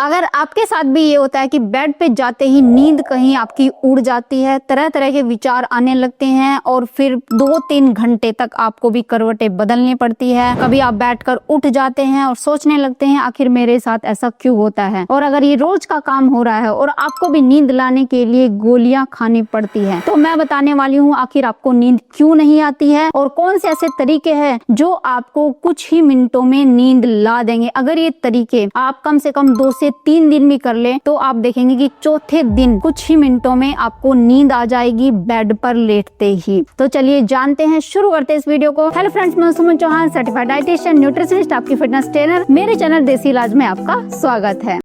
अगर आपके साथ भी ये होता है कि बेड पे जाते ही नींद कहीं आपकी उड़ जाती है, तरह तरह के विचार आने लगते हैं और फिर 2-3 घंटे तक आपको भी करवटें बदलनी पड़ती है। कभी आप बैठकर उठ जाते हैं और सोचने लगते हैं आखिर मेरे साथ ऐसा क्यों होता है। और अगर ये रोज का काम हो रहा है और आपको भी नींद लाने के लिए गोलियां खानी पड़ती है, तो मैं बताने वाली हूँ आखिर आपको नींद क्यों नहीं आती है और कौन से ऐसे तरीके हैं जो आपको कुछ ही मिनटों में नींद ला देंगे। अगर ये तरीके आप कम से कम 2 से 3 दिन भी कर ले तो आप देखेंगे कि चौथे दिन कुछ ही मिनटों में आपको नींद आ जाएगी बेड पर लेटते ही। तो चलिए जानते हैं, शुरू करते हैं इस वीडियो को। हेलो फ्रेंड्स, मैं सुमन चौहान, सर्टिफाइड डाइटिशियन, न्यूट्रिशनिस्ट, आपकी फिटनेस ट्रेनर। मेरे चैनल देसी इलाज में आपका स्वागत है।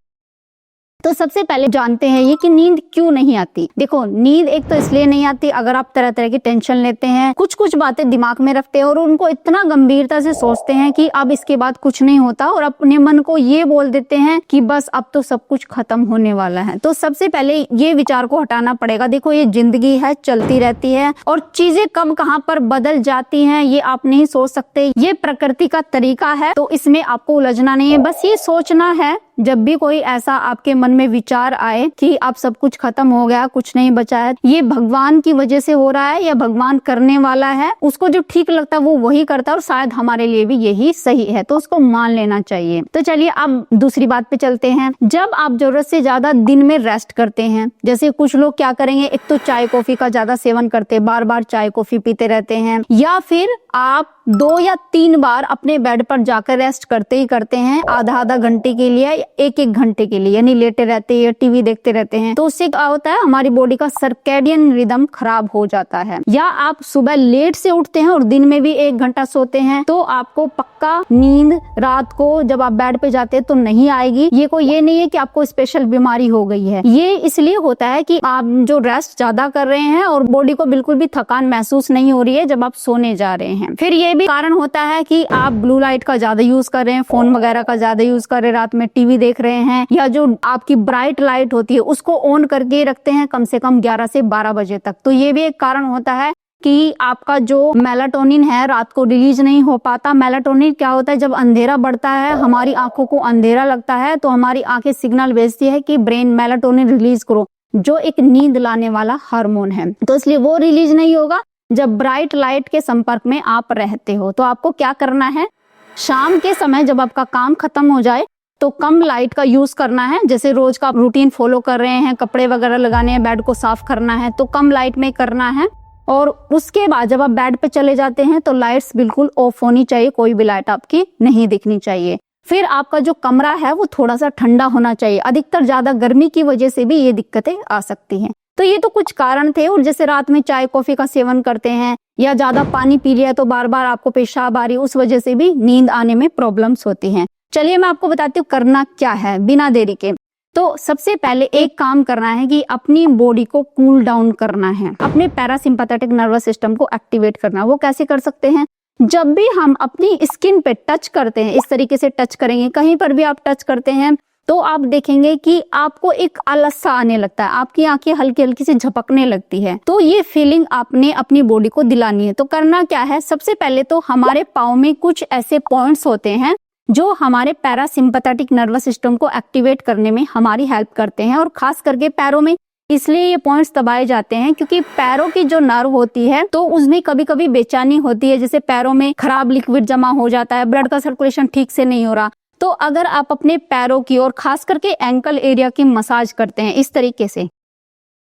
तो सबसे पहले जानते हैं ये कि नींद क्यों नहीं आती। देखो, नींद एक तो इसलिए नहीं आती अगर आप तरह तरह की टेंशन लेते हैं, कुछ बातें दिमाग में रखते हैं और उनको इतना गंभीरता से सोचते हैं कि अब इसके बाद कुछ नहीं होता और अपने मन को ये बोल देते हैं कि बस अब तो सब कुछ खत्म होने वाला है। तो सबसे पहले ये विचार को हटाना पड़ेगा। देखो, ये जिंदगी है, चलती रहती है और चीजें कब कहाँ पर बदल जाती हैं ये आप नहीं सोच सकते। ये प्रकृति का तरीका है, तो इसमें आपको उलझना नहीं है। बस ये सोचना है जब भी कोई ऐसा आपके मन में विचार आए कि अब सब कुछ खत्म हो गया, कुछ नहीं बचा है, ये भगवान की वजह से हो रहा है या भगवान करने वाला है, उसको जो ठीक लगता है वो वही करता है और शायद हमारे लिए भी यही सही है, तो उसको मान लेना चाहिए। तो चलिए अब दूसरी बात पे चलते हैं। जब आप जरूरत से ज्यादा दिन में रेस्ट करते हैं, जैसे कुछ लोग क्या करेंगे, एक तो चाय कॉफी का ज्यादा सेवन करते हैं, बार बार चाय कॉफी पीते रहते हैं, या फिर आप 2 या 3 बार अपने बेड पर जाकर रेस्ट करते ही करते हैं, आधा घंटे के लिए, 1 घंटे के लिए, यानी लेटे रहते हैं, टीवी देखते रहते हैं। तो उससे क्या होता है, हमारी बॉडी का सर्कैडियन रिदम खराब हो जाता है। या आप सुबह लेट से उठते हैं और दिन में भी 1 घंटा सोते हैं, तो आपको पक्का नींद रात को जब आप बेड पे जाते हैं तो नहीं आएगी। ये नहीं है कि आपको स्पेशल बीमारी हो गई है, ये इसलिए होता है कि आप जो रेस्ट ज्यादा कर रहे हैं और बॉडी को बिल्कुल भी थकान महसूस नहीं हो रही है जब आप सोने जा रहे हैं। फिर ये भी कारण होता है कि आप ब्लू लाइट का ज्यादा यूज कर रहे हैं, फोन वगैरह का ज्यादा यूज कर रहे हैं, रात में टीवी देख रहे हैं, या जो आपकी ब्राइट लाइट होती है उसको ऑन करके रखते हैं कम से कम 11 से 12 बजे तक। तो ये भी एक कारण होता है कि आपका जो मेलाटोनिन है रात को रिलीज नहीं हो पाता। मेलाटोनिन क्या होता है, जब अंधेरा बढ़ता है, हमारी आंखों को अंधेरा लगता है, तो हमारी आंखें सिग्नल भेजती है कि ब्रेन मेलाटोनिन रिलीज करो, जो एक नींद लाने वाला हार्मोन है। तो इसलिए वो रिलीज नहीं होगा जब ब्राइट लाइट के संपर्क में आप रहते हो। तो आपको क्या करना है, शाम के समय जब आपका काम खत्म हो जाए तो कम लाइट का यूज करना है। जैसे रोज का रूटीन फॉलो कर रहे हैं, कपड़े वगैरह लगाने हैं, बेड को साफ करना है, तो कम लाइट में करना है। और उसके बाद जब आप बेड पे चले जाते हैं तो लाइट्स बिल्कुल ऑफ होनी चाहिए, कोई भी लाइट आपकी नहीं दिखनी चाहिए। फिर आपका जो कमरा है वो थोड़ा सा ठंडा होना चाहिए। अधिकतर ज्यादा गर्मी की वजह से भी ये दिक्कतें आ सकती हैं। तो ये तो कुछ कारण थे। और जैसे रात में चाय कॉफी का सेवन करते हैं या ज्यादा पानी पी लिया तो बार बार आपको पेशाब आ रही है, उस वजह से भी नींद आने में प्रॉब्लम्स होती हैं। चलिए मैं आपको बताती हूँ करना क्या है बिना देरी के। तो सबसे पहले एक काम करना है कि अपनी बॉडी को कूल डाउन करना है, अपने पैरासिम्पैथेटिक नर्वस सिस्टम को एक्टिवेट करना। वो कैसे कर सकते हैं, जब भी हम अपनी स्किन पे टच करते हैं, इस तरीके से टच करेंगे, कहीं पर भी आप टच करते हैं तो आप देखेंगे कि आपको एक आलस सा आने लगता है, आपकी आंखें हल्की हल्की से झपकने लगती है। तो ये फीलिंग आपने अपनी बॉडी को दिलानी है। तो करना क्या है, सबसे पहले तो हमारे पाँव में कुछ ऐसे पॉइंट्स होते हैं जो हमारे पैरासिम्पैथेटिक नर्वस सिस्टम को एक्टिवेट करने में हमारी हेल्प करते हैं। और खास करके पैरों में इसलिए ये पॉइंट्स दबाए जाते हैं क्योंकि पैरों की जो नर्व होती है तो उसमें कभी कभी बेचैनी होती है, जैसे पैरों में खराब लिक्विड जमा हो जाता है, ब्लड का सर्कुलेशन ठीक से नहीं हो रहा। तो अगर आप अपने पैरों की और खास करके एंकल एरिया की मसाज करते हैं इस तरीके से,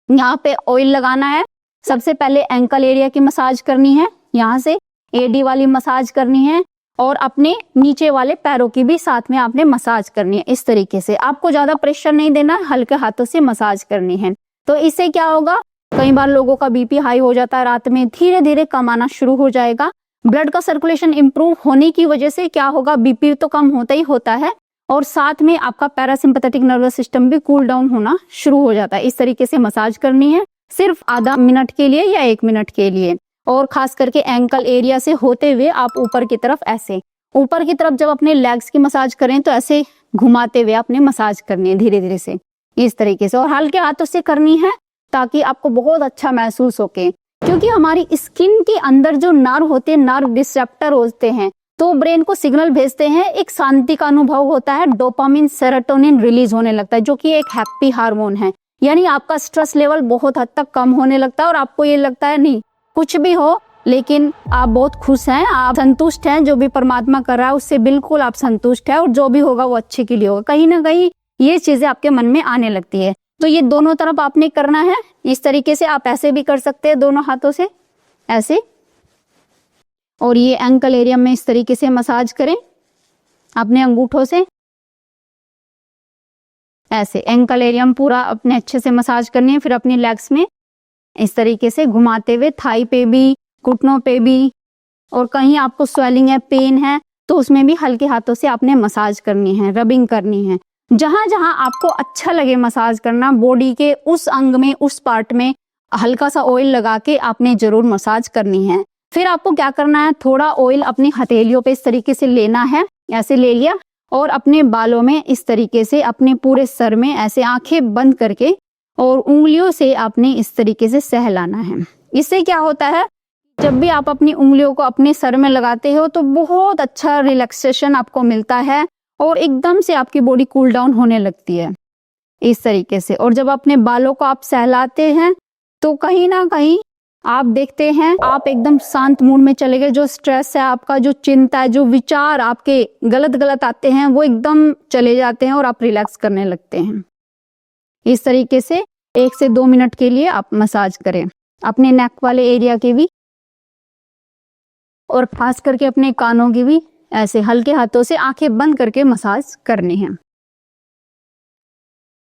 यहाँ पे ऑयल लगाना है, सबसे पहले एंकल एरिया की मसाज करनी है, यहाँ से एडी वाली मसाज करनी है और अपने नीचे वाले पैरों की भी साथ में आपने मसाज करनी है। इस तरीके से आपको ज्यादा प्रेशर नहीं देना, हल्के हाथों से मसाज करनी है। तो इससे क्या होगा, कई बार लोगों का बीपी हाई हो जाता है रात में, धीरे धीरे कम आना शुरू हो जाएगा। ब्लड का सर्कुलेशन इंप्रूव होने की वजह से क्या होगा, बीपी तो कम होता ही होता है और साथ में आपका पैरासिम्पैथेटिक नर्वस सिस्टम भी कूल डाउन होना शुरू हो जाता है। इस तरीके से मसाज करनी है सिर्फ आधा मिनट के लिए या 1 मिनट के लिए। और खास करके एंकल एरिया से होते हुए आप ऊपर की तरफ, ऐसे ऊपर की तरफ जब अपने लेग्स की मसाज करें तो ऐसे घुमाते हुए आपने मसाज करनी है धीरे धीरे से, इस तरीके से। और हल्के हाथों से करनी है ताकि आपको बहुत अच्छा महसूस होके, क्योंकि हमारी स्किन के अंदर जो नर्व होते हैं, नर्व रिसेप्टर होते हैं, तो ब्रेन को सिग्नल भेजते हैं, एक शांति का अनुभव होता है, डोपामिन सेरोटोनिन रिलीज होने लगता है जो कि एक हैप्पी हार्मोन है। यानी आपका स्ट्रेस लेवल बहुत हद तक कम होने लगता है और आपको ये लगता है नहीं कुछ भी हो लेकिन आप बहुत खुश हैं, आप संतुष्ट हैं, जो भी परमात्मा कर रहा है उससे बिल्कुल आप संतुष्ट हैं और जो भी होगा वो अच्छे के लिए होगा। कहीं ना कहीं ये चीजें आपके मन में आने लगती है। तो ये दोनों तरफ आपने करना है इस तरीके से। आप ऐसे भी कर सकते हैं दोनों हाथों से ऐसे, और ये एंकल एरिया में इस तरीके से मसाज करें अपने अंगूठों से ऐसे। एंकल एरिया में पूरा अपने अच्छे से मसाज करनी है। फिर अपनी लेग्स में इस तरीके से घुमाते हुए, थाई पे भी, घुटनों पे भी, और कहीं आपको स्वेलिंग है, पेन है तो उसमें भी हल्के हाथों से आपने मसाज करनी है, रबिंग करनी है। जहां जहां आपको अच्छा लगे मसाज करना, बॉडी के उस अंग में, उस पार्ट में हल्का सा ऑयल लगा के आपने जरूर मसाज करनी है। फिर आपको क्या करना है, थोड़ा ऑयल अपनी हथेलियों पे इस तरीके से लेना है, ऐसे ले लिया, और अपने बालों में इस तरीके से, अपने पूरे सर में ऐसे आंखें बंद करके और उंगलियों से आपने इस तरीके से सहलाना है। इससे क्या होता है, जब भी आप अपनी उंगलियों को अपने सर में लगाते हो तो बहुत अच्छा रिलैक्सेशन आपको मिलता है और एकदम से आपकी बॉडी कूल डाउन होने लगती है इस तरीके से। और जब अपने बालों को आप सहलाते हैं तो कहीं ना कहीं आप देखते हैं आप एकदम शांत मूड में चले गए। जो स्ट्रेस है आपका, जो चिंता है, जो विचार आपके गलत गलत आते हैं वो एकदम चले जाते हैं और आप रिलैक्स करने लगते हैं। इस तरीके से 1 से 2 मिनट के लिए आप मसाज करें अपने नेक वाले एरिया के भी, और खास करके अपने कानों की भी। ऐसे हल्के हाथों से आंखें बंद करके मसाज करनी है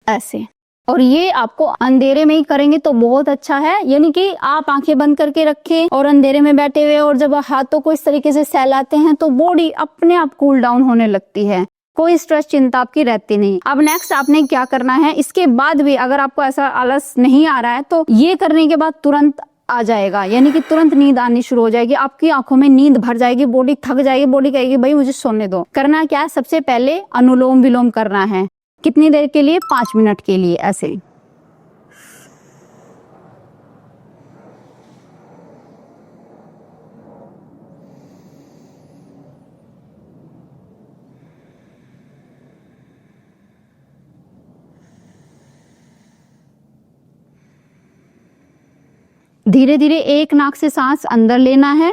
ऐसे। और ये आपको अंधेरे में ही करेंगे तो बहुत अच्छा है, यानी कि आप आंखें बंद करके रखें और अंधेरे में बैठे हुए, और जब हाथों को इस तरीके से सहलाते हैं तो बॉडी अपने आप कूल डाउन होने लगती है, कोई स्ट्रेस चिंता आपकी रहती नहीं। अब नेक्स्ट आपने क्या करना है, इसके बाद भी अगर आपको ऐसा आलस नहीं आ रहा है तो ये करने के बाद तुरंत आ जाएगा, यानी कि तुरंत नींद आनी शुरू हो जाएगी, आपकी आंखों में नींद भर जाएगी, बॉडी थक जाएगी, बॉडी कहेगी भाई मुझे सोने दो। करना क्या है, सबसे पहले अनुलोम विलोम करना है। कितनी देर के लिए, 5 मिनट के लिए ऐसे। धीरे धीरे एक नाक से सांस अंदर लेना है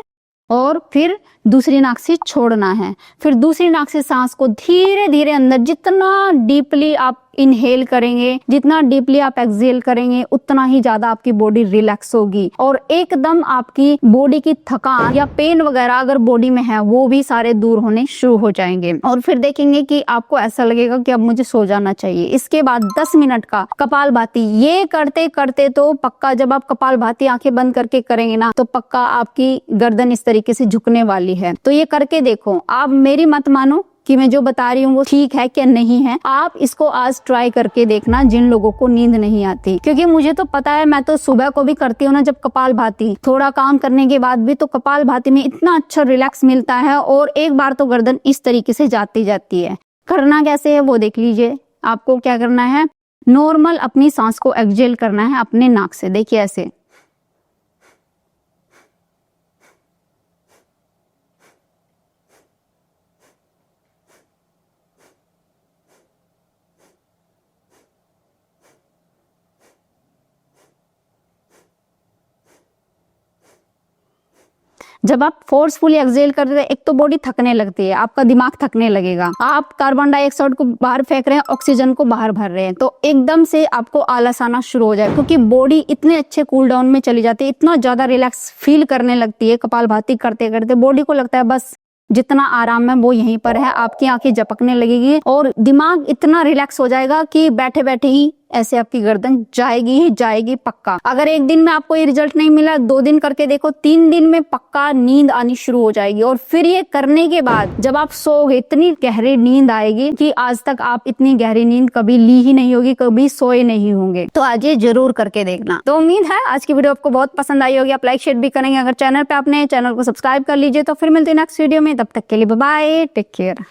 और फिर दूसरी नाक से छोड़ना है। फिर दूसरी नाक से सांस को धीरे धीरे अंदर, जितना डीपली आप इनहेल करेंगे, जितना डीपली आप एक्सहेल करेंगे, उतना ही ज्यादा आपकी बॉडी रिलैक्स होगी और एकदम आपकी बॉडी की थकान या पेन वगैरह अगर बॉडी में है वो भी सारे दूर होने शुरू हो जाएंगे। और फिर देखेंगे कि आपको ऐसा लगेगा कि अब मुझे सो जाना चाहिए। इसके बाद 10 मिनट का कपालभाति, ये करते करते तो पक्का, जब आप कपालभाति आंखें बंद करके करेंगे ना तो पक्का आपकी गर्दन इस तरीके से झुकने वाली है। तो ये करके देखो, आप मेरी मत मानो कि मैं जो बता रही हूँ वो ठीक है क्या नहीं है, आप इसको आज ट्राई करके देखना जिन लोगों को नींद नहीं आती। क्योंकि मुझे तो पता है, मैं तो सुबह को भी करती हूँ ना जब कपालभाति, थोड़ा काम करने के बाद भी, तो कपालभाति में इतना अच्छा रिलैक्स मिलता है और एक बार तो गर्दन इस तरीके से जाती जाती है। करना कैसे है वो देख लीजिए। आपको क्या करना है, नॉर्मल अपनी सांस को एक्सहेल करना है अपने नाक से। देखिए ऐसे, जब आप फोर्सफुली एक्सहेल करते हैं, एक तो बॉडी थकने लगती है, आपका दिमाग थकने लगेगा, आप कार्बन डाइऑक्साइड को बाहर फेंक रहे हैं, ऑक्सीजन को बाहर भर रहे हैं, तो एकदम से आपको आलस आना शुरू हो जाए, क्योंकि बॉडी इतने अच्छे कूल डाउन में चली जाती है, इतना ज्यादा रिलैक्स फील करने लगती है कपालभाति करते करते। बॉडी को लगता है बस जितना आराम है वो यहीं पर है। आपकी आंखें झपकने लगेगी और दिमाग इतना रिलैक्स हो जाएगा कि बैठे बैठे ही ऐसे आपकी गर्दन जाएगी ही जाएगी पक्का। अगर एक दिन में आपको ये रिजल्ट नहीं मिला, 2 दिन करके देखो, 3 दिन में पक्का नींद आनी शुरू हो जाएगी। और फिर ये करने के बाद जब आप सोओगे, इतनी गहरी नींद आएगी कि आज तक आप इतनी गहरी नींद कभी ली ही नहीं होगी, कभी सोए नहीं होंगे। तो आज ये जरूर करके देखना। तो उम्मीद है आज की वीडियो आपको बहुत पसंद आई होगी, आप लाइक शेयर भी करेंगे। अगर चैनल पे आपने चैनल को सब्सक्राइब कर लीजिए। तो फिर मिलते हैं नेक्स्ट वीडियो में, तब तक के लिए बाय बाय, टेक केयर।